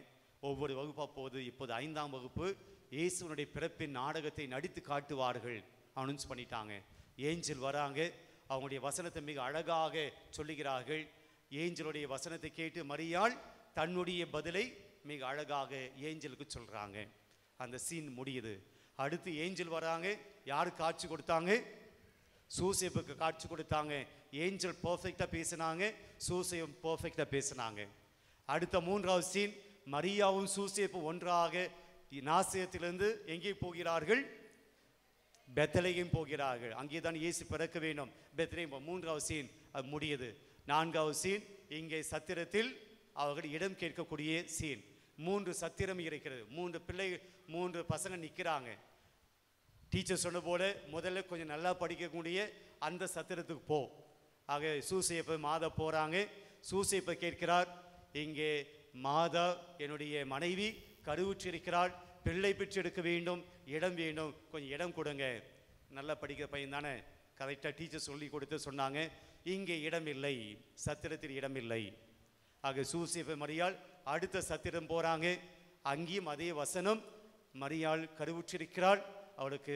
A: ஒவ்வொரு வகுப்பாக போகுது. இப்போது 5ஆம் வகுப்பு இயேசுனுடைய பிறப்பின் நாடகத்தை நடித்து காட்டுவார்கள் அனௌன்ஸ் பண்ணிட்டாங்க. ஏஞ்சல் வராங்க, அவங்களுடைய வசனத்தை மிக அழகாக சொல்லுகிறார்கள். ஏஞ்சலுடைய வசனத்தை கேட்டு மரியாள் தன்னுடைய பதிலை மிக அழகாக ஏஞ்சலுக்கு சொல்கிறாங்க. அந்த சீன் முடியுது. அடுத்து ஏஞ்சல் வராங்க. யார் காட்சி கொடுத்தாங்க? சூசேப்புக்கு காட்சி கொடுத்தாங்க. ஏஞ்சல் பர்ஃபெக்டாக பேசினாங்க, சூசேப்பும் பர்ஃபெக்டாக பேசினாங்க. அடுத்த 3ஆவது சீன், மரியாவும் சூசேப்பும் ஒன்றாக நாசரேத்திலிருந்து எங்கே போகிறார்கள்? பெத்லகேம் போகிறார்கள். அங்கே தான் இயேசு பிறக்க வேண்டும். பெத்லகேம். 3ஆவது சீன் அது முடியுது. 4ஆவது சீன், இங்கே சத்திரத்தில் அவர்கள் இடம் கேட்கக்கூடிய சீன். 3 சத்திரம் இருக்கிறது. 3 பிள்ளைகள், 3 பசங்க நிற்கிறாங்க. டீச்சர் சொன்ன போல முதல்ல கொஞ்சம் நல்லா படிக்கக்கூடிய அந்த சத்திரத்துக்கு போ. ஆக சூசேப்பு மாதா போகிறாங்க. சூசேப்பை கேட்கிறார், இங்கே மாதா என்னுடைய மனைவி கருவுற்றிருக்கிறாள், பிள்ளை பெற்றெடுக்க வேண்டும், இடம் வேண்டும், கொஞ்சம் இடம் கொடுங்க. நல்லா படிக்கிற பையன் தானே, கரெக்டாக டீச்சர் சொல்லி கொடுத்து சொன்னாங்க, இங்கே இடம் இல்லை, சத்திரத்தில் இடம் இல்லை. ஆக சூசேப்பு மரியாள் அடுத்த சத்திரம் போகிறாங்க. அங்கேயும் அதே வசனம், மரியாள் கருவுற்றிருக்கிறாள், அவளுக்கு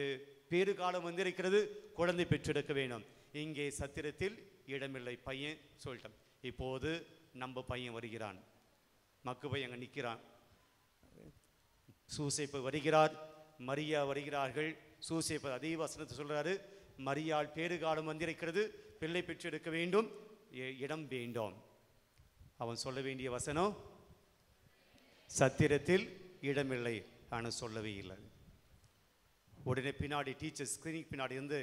A: பேறு காலம் வந்திருக்கிறது, குழந்தை பெற்றெடுக்க வேண்டும், இங்கே சத்திரத்தில் இடமில்லை. பையன் சொல்லிட்டான். இப்போது நம்ம பையன் வருகிறான். மக்கு பையன் அங்கே நிற்கிறான். சூசேப்பு வருகிறார், மரியா வருகிறார்கள். சூசேப்பு அதே வசனத்தை சொல்கிறாரு, மரியாள் பேறு காலம் வந்திருக்கிறது, பிள்ளை பெற்றெடுக்க வேண்டும், இடம் வேண்டும். அவன் சொல்ல வேண்டிய வசனம், சத்திரத்தில் இடமில்லை. ஆனால் சொல்லவே இல்லை. உடனே பின்னாடி டீச்சர் ஸ்கிரீனிங் பின்னாடி இருந்து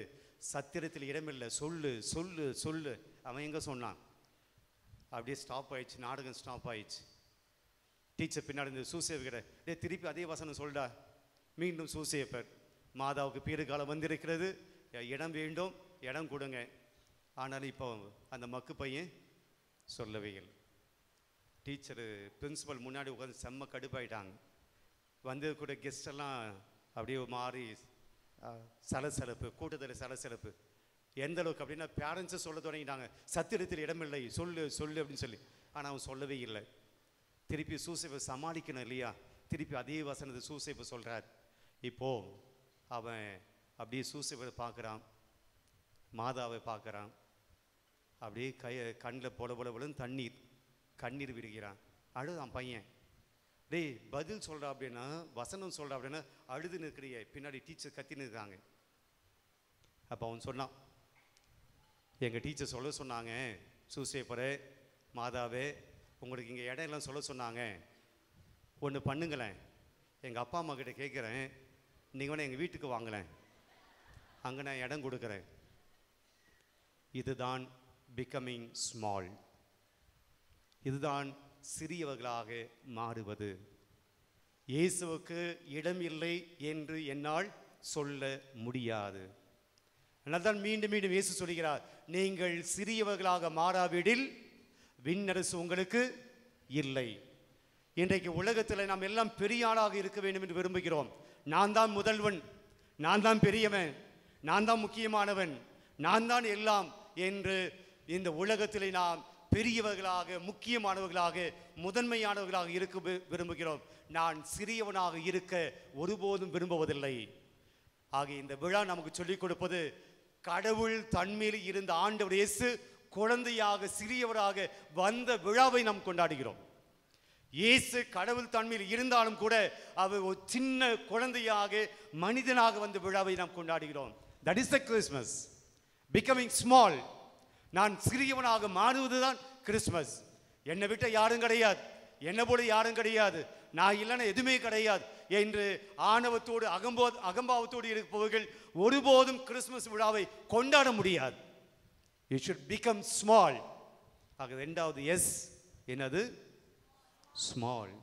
A: சத்திரத்தில் இடமில்லை, சொல்லு சொல்லு சொல்லு. அவன் எங்கே சொன்னான்? அப்படியே ஸ்டாப் ஆயிடுச்சு, நாடகம் ஸ்டாப் ஆயிடுச்சு. டீச்சர் பின்னாடி இருந்து சூசேப்பர் டே திருப்பி அதே வசனம் சொல்டா. மீண்டும் சூசேப்பர், மாதாவுக்கு பேறு காலம் வந்திருக்கிறது, இடம் வேண்டும், இடம் கொடுங்க. ஆனாலும் இப்போ அந்த மக்கு பையன் சொல்லவே இல்லை. டீச்சரு பிரின்சிபல் முன்னாடி உட்காந்து செம்ம கடுப்பாயிட்டாங்க. வந்து கூட கெஸ்ட் எல்லாம் அப்படியே மாறி சலசலப்பு, கூட்டத்தில் சலசலப்பு. எந்த அளவுக்கு அப்படின்னா பேரண்ட்ஸை சொல்ல தொடங்கிட்டாங்க, சத்திரத்தில் இடமில்லை, சொல்லு சொல்லு அப்படின்னு சொல்லி. ஆனால் அவன் சொல்லவே இல்லை. திருப்பி சூசேப்பை சமாளிக்கணும் இல்லையா? திருப்பி அதே வசனத்தை சூசேப்பை சொல்கிறார். இப்போது அவன் அப்படியே சூசேப்பை பார்க்குறான், மாதாவை பார்க்குறான். அப்படியே கண்ணில் பொல பொலன்னு கண்ணீர் விடுகிறான். அழுதான் பையன். டேய் பதில் சொல்கிறா அப்படின்னா, வசனம் சொல்கிறா அப்படின்னா அழுது நிற்கிறிய. பின்னாடி டீச்சர் கத்தின்னு இருக்காங்க. அப்போ அவன் சொன்னான், எங்கள் டீச்சர் சொல்ல சொன்னாங்க, சூசேப்பரே மாதாவே உங்களுக்கு இங்கே இடம் எல்லாம் சொல்ல சொன்னாங்க. ஒன்று பண்ணுங்களேன், எங்கள் அப்பா அம்மா கிட்ட கேட்குறேன், நீங்கள் வேணா எங்கள் வீட்டுக்கு வாங்கலேன், அங்கே நான் இடம் கொடுக்குறேன். இதுதான் பிகமிங் ஸ்மால். இதுதான் சிறியவர்களாக மாறுவது. இயேசுவுக்கு இடம் இல்லை என்று என்னால் சொல்ல முடியாது. அதனால்தான் மீண்டும் மீண்டும் இயேசு சொல்கிறார், நீங்கள் சிறியவர்களாக மாறாவிடில் விண்ணரசு உங்களுக்கு இல்லை. இன்றைக்கு உலகத்தில் நாம் எல்லாம் பெரிய ஆளாக இருக்க வேண்டும் என்று விரும்புகிறோம். நான் தான் முதல்வன், நான் தான் பெரியவன், நான் தான் முக்கியமானவன், நான் தான் எல்லாம் என்று இந்த உலகத்தில் நாம் பெரியவர்களாக, முக்கியமானவர்களாக, முதன்மையானவர்களாக இருக்க விரும்புகிறோம். நான் சிறியவனாக இருக்க ஒருபோதும் விரும்புவதில்லை. ஆக இந்த விழா நமக்கு சொல்லிக் கொடுப்பது, கடவுள் தன்மேல் இருந்த ஆண்டவர் இயேசு குழந்தையாக சிறியவராக வந்த விழாவை நாம் கொண்டாடுகிறோம். இயேசு கடவுள் தன்மேல் இருந்தாலும் கூட அவர் ஒரு சின்ன குழந்தையாக மனிதனாக வந்த விழாவை நாம் கொண்டாடுகிறோம். That is the Christmas. Becoming small. நான் சிறியவனாக மாறுவதுதான் கிறிஸ்மஸ். என்னை விட்ட யாரும் கிடையாது, என்னை போல யாரும் கிடையாது, நான் இல்லைன்னா எதுவுமே கிடையாது என்று ஆணவத்தோடு அகம்பாவத்தோடு இருப்பவர்கள் ஒருபோதும் கிறிஸ்மஸ் விழாவை கொண்டாட முடியாது. You should become small. ஆக இரண்டாவது எஸ் என்னது? ஸ்மால்.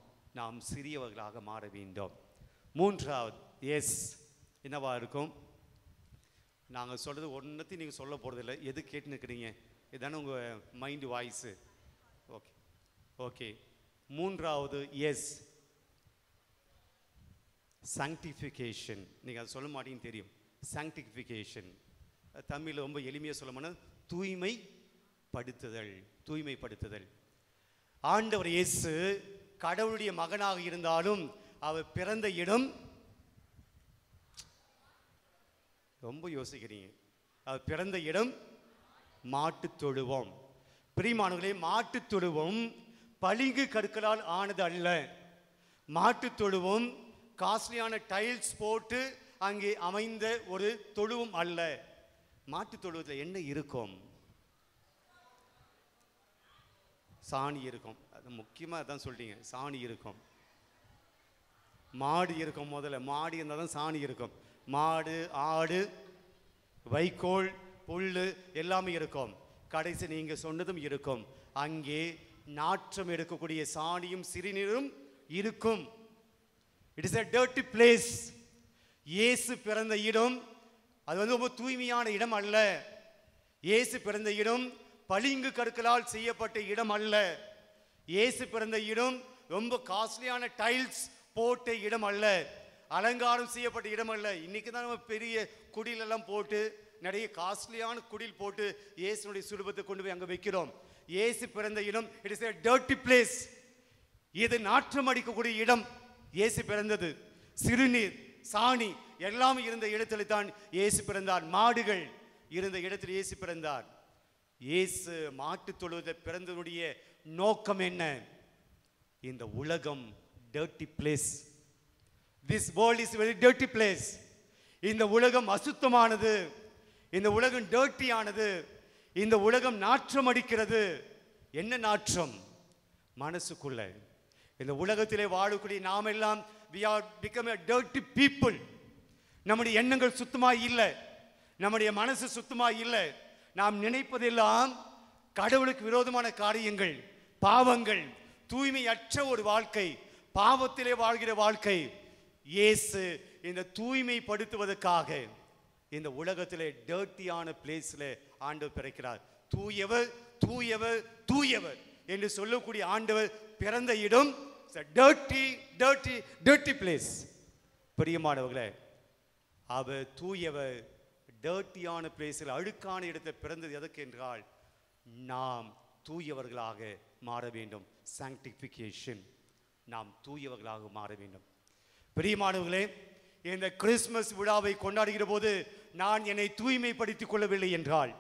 A: நாம் சிறியவர்களாக மாற வேண்டும். மூன்றாவது எஸ் என்னவா இருக்கும்? நாங்கள் சொல்கிறது ஒன்றத்தையும் நீங்கள் சொல்ல போகிறதில்லை, எது கேட்டுன்னு இருக்கிறீங்க, இதுதானே உங்கள் மைண்டு வாய்ஸு. Okay okay. மூன்றாவது எஸ் சாங்டிஃபிகேஷன். நீங்கள் அதை சொல்ல மாட்டீங்கன்னு தெரியும். சாங்டிஃபிகேஷன் தமிழில் ரொம்ப எளிமையாக சொல்லணும்னா தூய்மைப்படுத்துதல். தூய்மைப்படுத்துதல். ஆண்டவர் இயேசு கடவுளுடைய மகனாக இருந்தாலும் அவர் பிறந்த இடம், ரொம்ப யோசிக்கிறீங்க, அவர் பிறந்த இடம் மாட்டுத் தொழுவம். பிரியமானவர்களே, மாட்டுத் தொழுவம் பளிங்கு கற்களால் ஆனது அல்ல. மாட்டுத் தொழுவம் காஸ்ட்லியான டைல்ஸ் போட்டு அங்கே அமைந்த ஒரு தொழுவம் அல்ல. மாட்டுத் தொழுவத்தில் என்ன இருக்கும்? சாணி இருக்கும். அது முக்கியமாக அதான் சொல்லிட்டீங்க, சாணி இருக்கும். மாடு இருக்கும். முதல்ல மாடு இருந்தால் தான் சாணி இருக்கும். மாடு, ஆடு, வைக்கோல், புல் எல்லாமே இருக்கும். கடைசி நீங்கள் சொன்னதும் இருக்கும். அங்கே நாற்றம் எடுக்கக்கூடிய சாணியும் சிறுநீரும் இருக்கும். It is a dirty place. இயேசு பிறந்த இடம் அது ரொம்ப தூய்மையான இடம் அல்ல. இயேசு பிறந்த இடம் பளிங்கு கற்களால் செய்யப்பட்ட இடம் அல்ல. இயேசு பிறந்த இடம் ரொம்ப காஸ்ட்லியான டைல்ஸ் போட்ட இடம் அல்ல. அலங்காரம் செய்யப்பட்ட இடம் அல்ல. இன்னைக்கு தான் நம்ம பெரிய குடிலெல்லாம் போட்டு நிறைய காஸ்ட்லியான குடில் போட்டு இயேசுனுடைய சுரூபத்தை கொண்டு போய் அங்கே வைக்கிறோம். இயேசு பிறந்த இடம் it is a dirty place. இது நாற்றம் அடிக்கக்கூடிய இடம். இயேசு பிறந்தது சிறுநீர், சாணி எல்லாம் இருந்த இடத்துல தான் இயேசு பிறந்தார். மாடுகள் இருந்த இடத்தில் இயேசு பிறந்தார். இயேசு மாட்டு தொழுவதை பிறந்தனுடைய நோக்கம் என்ன? இந்த உலகம் dirty place. This world is very dirty place. இந்த உலகம் அசுத்தமானது. இந்த உலகம் dirty ஆனது. இந்த உலகம் நாற்றம் அடிக்கிறது. என்ன நாற்றம்? மனசுக்குள்ள. இந்த உலகத்திலே வாழக்கூடிய நாம் எல்லாம் we are become a dirty people. நம்முடைய எண்ணங்கள் சுத்தமாக இல்லை, நம்முடைய மனசு சுத்தமாக இல்லை. நாம் நினைப்பதெல்லாம் கடவுளுக்கு விரோதமான காரியங்கள், பாவங்கள், தூய்மையற்ற ஒரு வாழ்க்கை, பாவத்திலே வாழ்கிற வாழ்க்கை. இயேசு இந்த தூய்மைப்படுத்துவதற்காக இந்த உலகத்திலே டர்ட்டியான பிளேஸில் ஆண்டவர் பிறக்கிறார். தூயவர் தூயவர் தூயவர் என்று சொல்லக்கூடிய ஆண்டவர் பிறந்த இடம் டர்ட்டி டர்ட்டி டர்ட்டி பிளேஸ். பிரியமானவர்களே, அவர் தூயவர். டர்ட்டியான பிளேஸில் அழுக்கான இடத்தில் பிறந்தது எதற்கு என்றால் நாம் தூயவர்களாக மாற வேண்டும். சாங்டிஃபிகேஷன், நாம் தூயவர்களாக மாற வேண்டும். பிரியமானவர்களே, இந்த கிறிஸ்துமஸ் விழாவை கொண்டாடுகிற போது நான் என்னை தூய்மைப்படுத்திக் கொள்ளவில்லை என்றால்,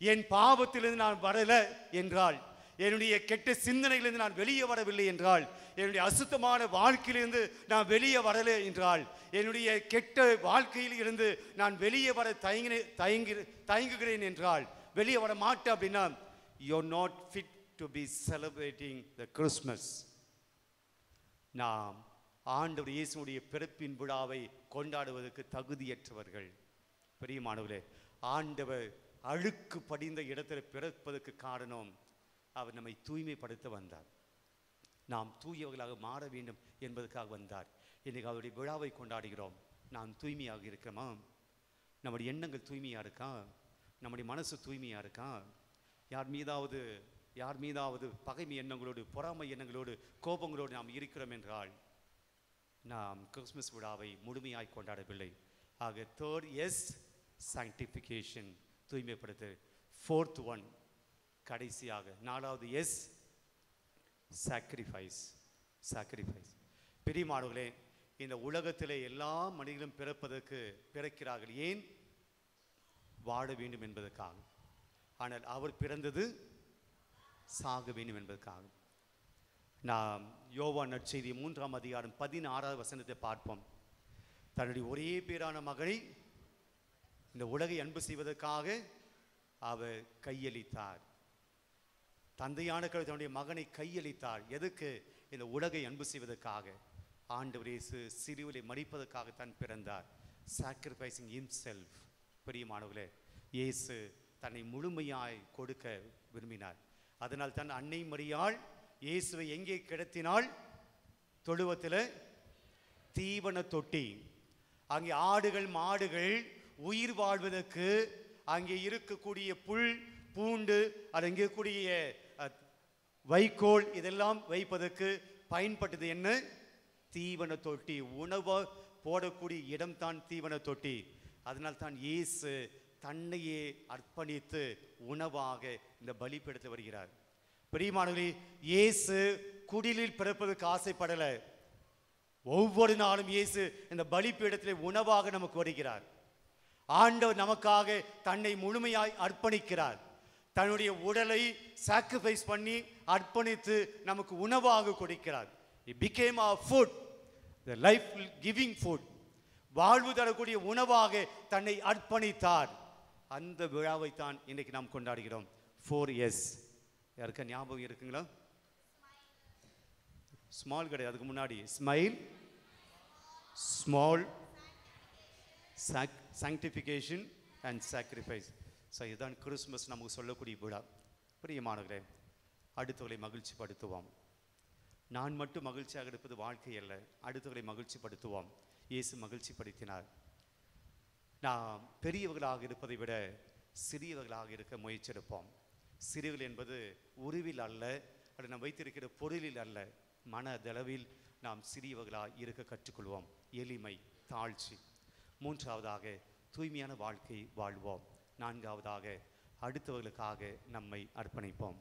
A: என் பாவத்திலிருந்து நான் வரல என்றால், என்னுடைய கெட்ட சிந்தனையிலிருந்து நான் வெளியே வரவில்லை என்றால், என்னுடைய அசுத்தமான வாழ்க்கையிலிருந்து நான் வெளியே வரல என்றால், என்னுடைய கெட்ட வாழ்க்கையில் இருந்து நான் வெளியே வர தயங்குகிறேன் என்றால், வெளியே வர மாட்டேன் அப்படின்னா, you are not fit to be celebrating the Christmas. நாம் ஆண்டவர் இயேசுவுடைய பிறப்பின் விழாவை கொண்டாடுவதற்கு தகுதியற்றவர்கள். பிரியமானவர்களே, ஆண்டவர் அழுக்கு படிந்த இடத்தில் பிறப்பதற்கு காரணம் அவர் நம்மை தூய்மைப்படுத்த வந்தார். நாம் தூயவர்களாக மாற வேண்டும் என்பதற்காக வந்தார். இன்றைக்கு அவருடைய விழாவை கொண்டாடுகிறோம். நாம் தூய்மையாக இருக்கிறோமா? நம்முடைய எண்ணங்கள் தூய்மையாக இருக்கா? நம்முடைய மனசு தூய்மையாக இருக்கா? யார் மீதாவது பகைமை எண்ணங்களோடு, பொறாமை எண்ணங்களோடு, கோபங்களோடு நாம் இருக்கிறோம் என்றால் நாம் கிறிஸ்துமஸ் விழாவை முழுமையாய் கொண்டாடவில்லை. ஆக தேர்ட் எஸ் சாங்டிஃபிகேஷன், தூய்மைப்படுத்து. ஃபோர்த் ஒன், கடைசியாக நாலாவது எஸ் சாக்ரிஃபைஸ். சாக்ரிஃபைஸ். பிரியமானவர்களே, இந்த உலகத்திலே எல்லா மனிதர்களும் பிறக்கிறார்கள். ஏன்? வாழ வேண்டும் என்பதற்காக. ஆனால் அவர் பிறந்தது சாக வேண்டும் என்பதற்காக. நாம் யோவான் நற்செய்தி 3ஆம் அதிகாரம் 16வது வசனத்தை பார்ப்போம். தன்னுடைய ஒரே பேரான மகனை இந்த உலகை அன்பு செய்வதற்காக அவர் கையளித்தார். தந்தையான கடவுள் தன்னுடைய மகனை கையளித்தார். எதுக்கு? இந்த உலகை அன்பு செய்வதற்காக. ஆண்டவர் இயேசு சிலுவையிலே மரிப்பதற்காக தான் பிறந்தார். Sacrificing himself. பிரியமானவர்களே, இயேசு தன்னை முழுமையாய் கொடுக்க விரும்பினார். அதனால் தான் அன்னை மரியாள் இயேசுவை எங்கே கிடத்தினாள்? தொழுவத்தில் தீவன தொட்டி. அங்கே ஆடுகள் மாடுகள் உயிர் வாழ்வதற்கு அங்கே இருக்கக்கூடிய புல் பூண்டு, அது அங்கே இருக்கக்கூடிய வைக்கோல், இதெல்லாம் வைப்பதற்கு பயன்பட்டது என்ன? தீவன தொட்டி. உணவு போடக்கூடிய இடம்தான் தீவன தொட்டி. அதனால் தான் இயேசு தன்னையே அர்ப்பணித்து உணவாக இந்த பலிபீடத்தில் வருகிறார். பிரியமானவர்களே, இயேசு குடிலில் பிறப்பதற்கு ஆசைப்படலை. ஒவ்வொரு நாளும் இயேசு இந்த பலிபீடத்திலே உணவாக நமக்கு வருகிறார். ஆண்டவர் நமக்காக தன்னை முழுமையாய் அர்ப்பணிக்கிறார். தன்னுடைய உடலை சாக்ரிஃபைஸ் பண்ணி அர்ப்பணித்து நமக்கு உணவாக கொடுக்கிறார். He became our food, the life giving food. வாழ்வு தரக்கூடிய உணவாக தன்னை அர்ப்பணித்தார். அந்த விழாவை தான் இன்றைக்கு நாம் கொண்டாடுகிறோம். 4S. யாருக்கா ஞாபகம் இருக்குங்களா? ஸ்மால் கிடையாது, அதுக்கு முன்னாடி smile, small, sanctification and sacrifice. So இதுதான் கிறிஸ்துமஸ் நமக்கு சொல்லக்கூடிய விழா. பிரியமானவர்களே, அடுத்தவர்களை மகிழ்ச்சி படுத்துவோம். நான் மட்டும் மகிழ்ச்சியாக இருப்பது வாழ்க்கை அல்ல, அடுத்தவர்களை மகிழ்ச்சி படுத்துவோம். இயேசு மகிழ்ச்சி படுத்தினார். நாம் பெரியவர்களாக இருப்பதை விட சிறியவர்களாக இருக்க முயற்சிருப்போம். சிறியவர்கள் என்பது உருவில் அல்ல, அது நாம் வைத்திருக்கிற பொருளில் அல்ல, மனதளவில் நாம் சிறியவர்களாக இருக்க கற்றுக்கொள்வோம். எளிமை, தாழ்ச்சி. மூன்றாவதாக தூய்மையான வாழ்க்கை வாழ்வோம். நான்காவதாக அடுத்தவர்களுக்காக நம்மை அர்ப்பணிப்போம்.